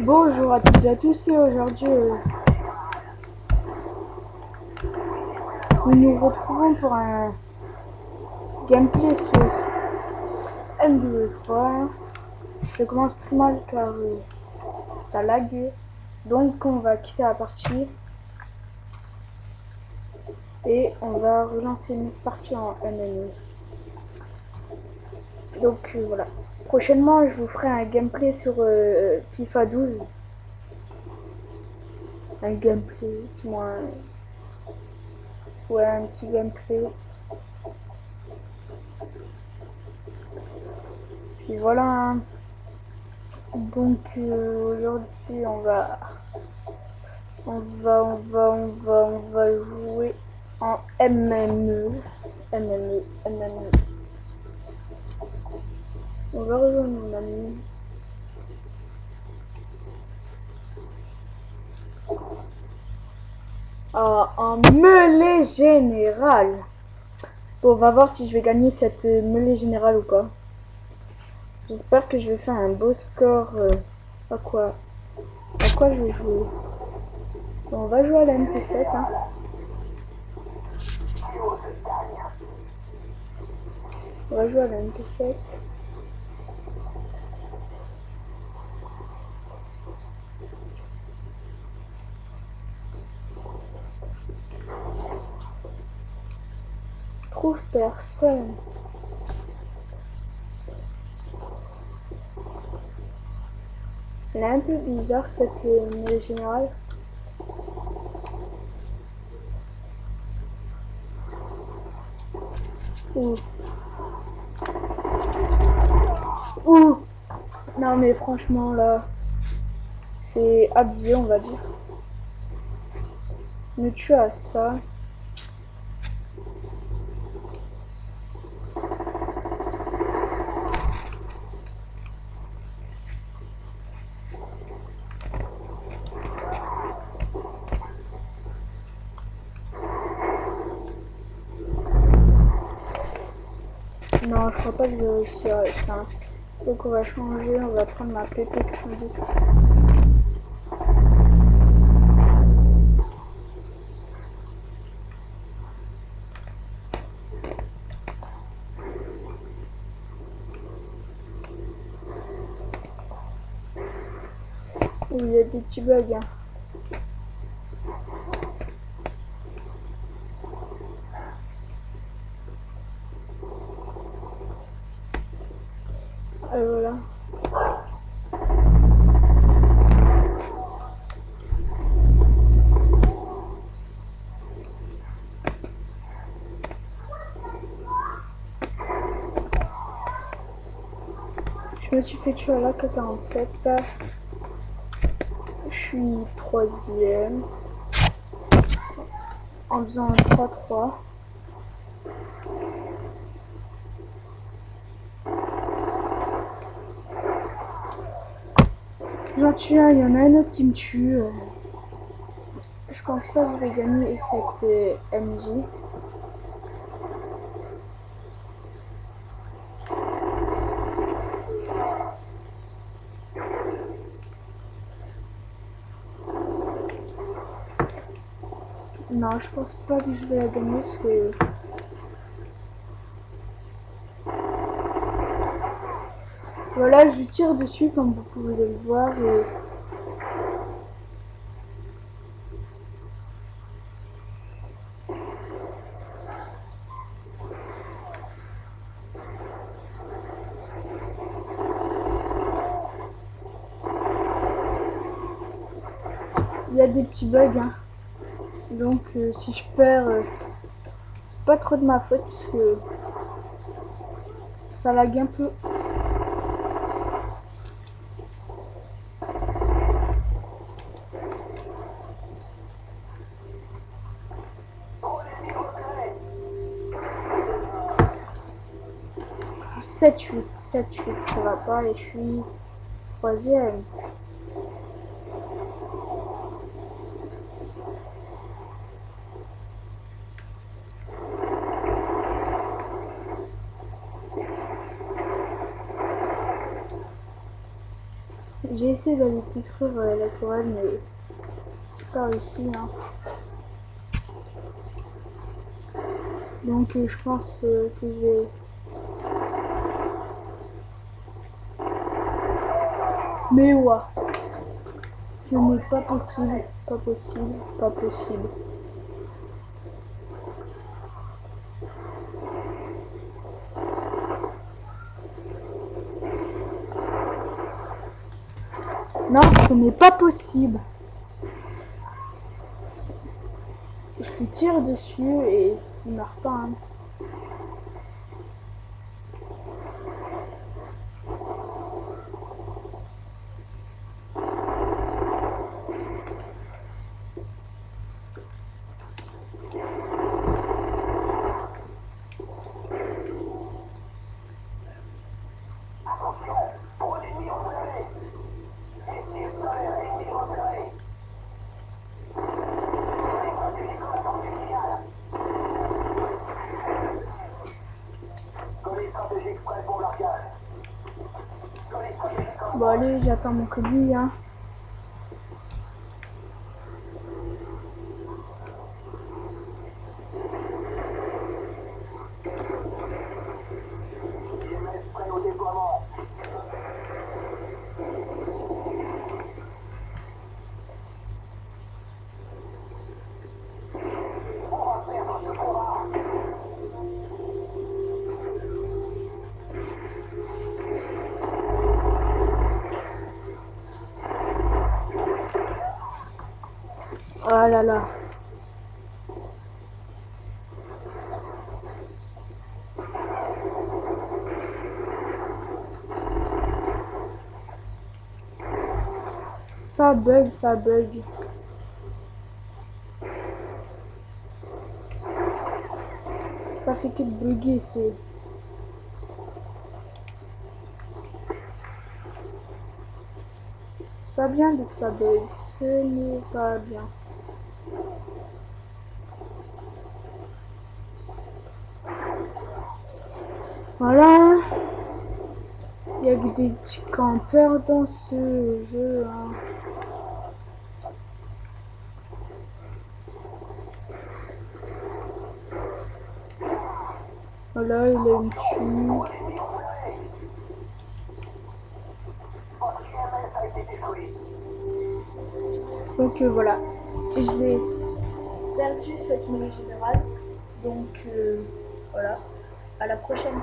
Bonjour à toutes et à tous et aujourd'hui nous nous retrouvons pour un gameplay sur MW3. Je commence très mal car ça lag, donc on va quitter la partie et on va relancer une partie en MME. Donc voilà, prochainement je vous ferai un gameplay sur FIFA 12, un gameplay moins, ouais, un petit gameplay. Puis voilà, hein. Donc aujourd'hui on va jouer en MME. MME. On va rejoindre mon ami. Ah, en mêlée générale. Bon, on va voir si je vais gagner cette mêlée générale ou pas. J'espère que je vais faire un beau score. À quoi je vais jouer? Bon, on va jouer à la MP7. Hein. On va jouer à la MP7. Trouve personne. Elle est un peu bizarre cette mêlée générale. Ouh. Ouh. Non mais franchement là, c'est abusé on va dire. Me tue à ça. Non, je crois pas que je vais réussir avec ça. Donc on va changer, on va prendre ma PP90. Où il y a des petits bugs. Hein. Et voilà. Je me suis fait tuer à la K47. Je suis troisième. En faisant un 3-3. J'en tue un, il y en a un autre qui me tue. Je pense pas que je vais gagner cette MJ. Non, je pense pas que je vais la gagner parce que... Voilà, je tire dessus comme vous pouvez le voir et... Il y a des petits bugs. Hein. Donc si je perds, c'est pas trop de ma faute parce que ça lag un peu. Sept 8 ça va pas et je suis troisième. J'ai essayé d'aller détruire la tourelle, mais pas réussi. Hein. Donc je pense que je vais... Mais ouais, ce n'est pas possible, pas possible, pas possible. Non, ce n'est pas possible. Je lui tire dessus et il meurt pas. Hein. Bon allez, j'attends mon colis. Hein. Oh là là. Ça bug, ça bug. Ça fait que de bugger, c'est pas bien dès que ça bug. Ce n'est pas bien. Voilà. Il y a que des petits campeurs dans ce jeu. Hein. Voilà, il a une tue. Donc voilà. Je l'ai perdu cette mêlée générale. Donc voilà. À la prochaine.